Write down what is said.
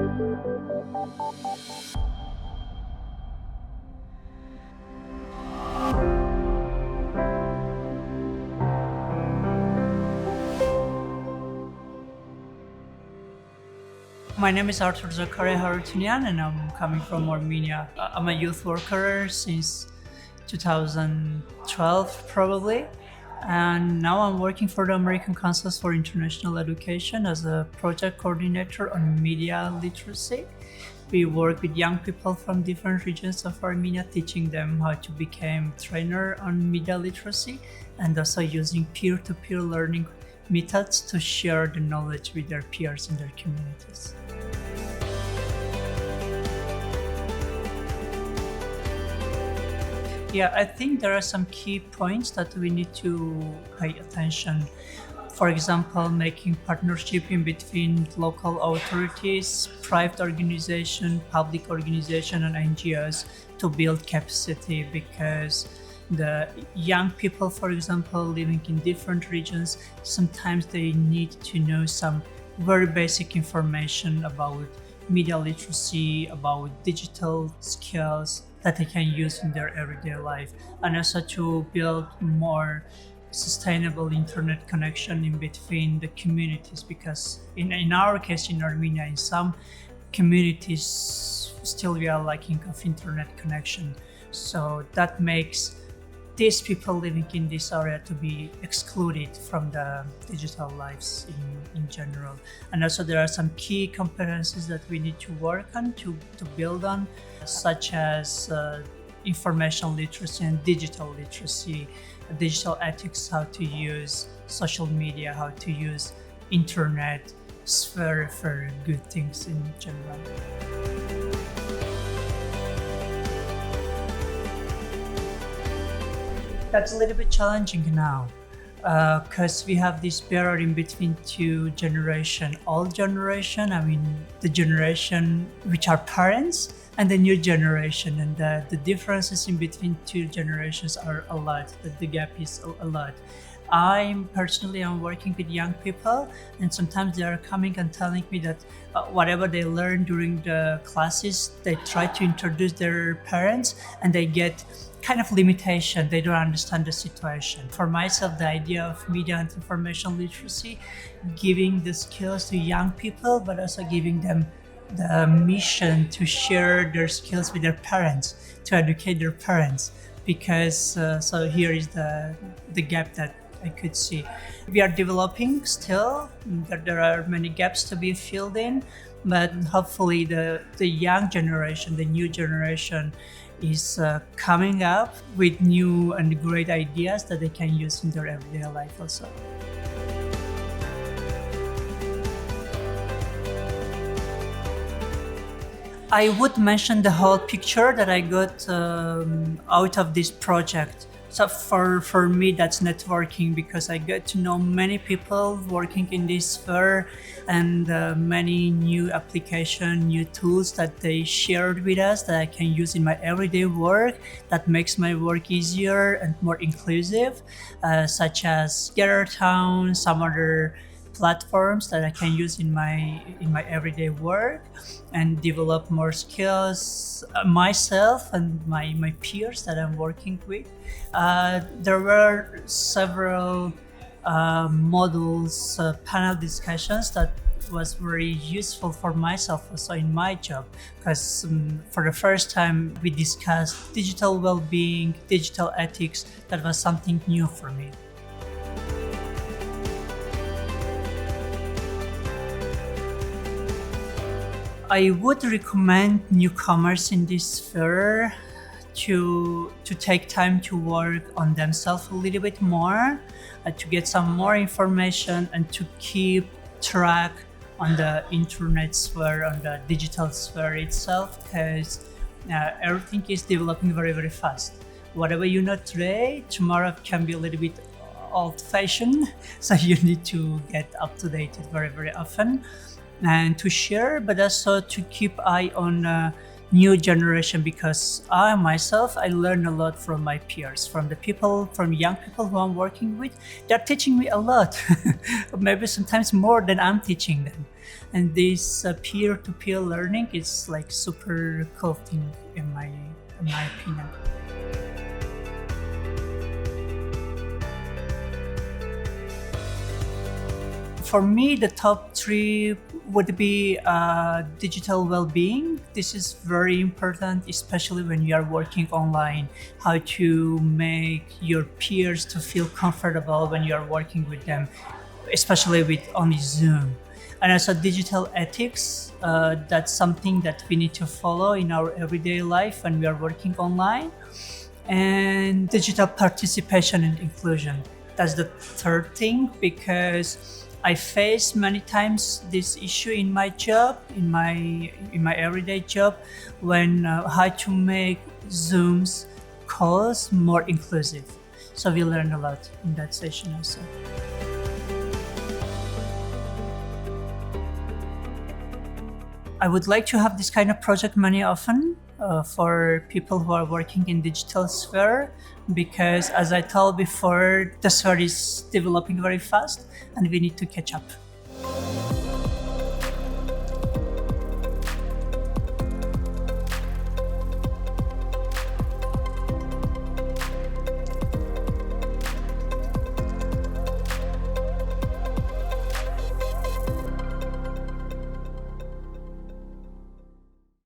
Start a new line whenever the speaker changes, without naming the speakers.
My name is Zakare Harutyunian and I'm coming from Armenia. I'm a youth worker since 2012 probably, and now I'm working for the American Council for International Education as a project coordinator on media literacy. We work with young people from different regions of Armenia, teaching them how to become trainer on media literacy and also using peer-to-peer learning methods to share the knowledge with their peers in their communities. Yeah, I think there are some key points that we need to pay attention. For example, making partnership in between local authorities, private organization, public organization, and NGOs to build capacity, because the young people, for example, living in different regions, sometimes they need to know some very basic information about media literacy, about digital skills that they can use in their everyday life, and also to build more sustainable internet connection in between the communities, because in our case in Armenia, in some communities still we are lacking of internet connection. So that makes these people living in this area to be excluded from the digital lives in general. And also there are some key competencies that we need to work on, to build on, such as information literacy and digital literacy, digital ethics, how to use social media, how to use internet. It's very, very good things in general. That's a little bit challenging now, because we have this barrier in between two generations. Old generation, I mean the generation which are parents, and the new generation, and the differences in between two generations are a lot. The gap is a lot. I'm working with young people, and sometimes they are coming and telling me that whatever they learn during the classes, they try to introduce their parents, and they get kind of limitation. They don't understand the situation. For myself, the idea of media and information literacy, giving the skills to young people, but also giving them the mission to share their skills with their parents, to educate their parents, because so here is the gap that I could see. We are developing still. There are many gaps to be filled in, but hopefully the young generation, the new generation, is coming up with new and great ideas that they can use in their everyday life also. I would mention the whole picture that I got out of this project. So for me, that's networking, because I get to know many people working in this sphere, and many new applications, new tools that they shared with us that I can use in my everyday work, that makes my work easier and more inclusive, such as Gather Town, some other platforms that I can use in my everyday work and develop more skills myself and my peers that I'm working with. There were several modules, panel discussions that was very useful for myself also in my job, because for the first time we discussed digital well-being, digital ethics. That was something new for me. I would recommend newcomers in this sphere to take time to work on themselves a little bit more, to get some more information, and to keep track on the internet sphere, on the digital sphere itself, because everything is developing very, very fast. Whatever you know today, tomorrow can be a little bit old-fashioned, so you need to get up to date very, very often, and to share, but also to keep eye on new generation, because I myself, I learn a lot from my peers, from the people, from young people who I'm working with. They're teaching me a lot, maybe sometimes more than I'm teaching them. And this peer-to-peer learning is like super cool thing in my opinion. For me, the top three would be digital well-being. This is very important, especially when you are working online. How to make your peers to feel comfortable when you are working with them, especially with only Zoom. And also digital ethics. That's something that we need to follow in our everyday life when we are working online. And digital participation and inclusion. That's the third thing, because I face many times this issue in my job, in my everyday job, when how to make Zoom's calls more inclusive. So we learned a lot in that session also. I would like to have this kind of project money often for people who are working in digital sphere, because as I told before, the sphere is developing very fast and we need to catch up.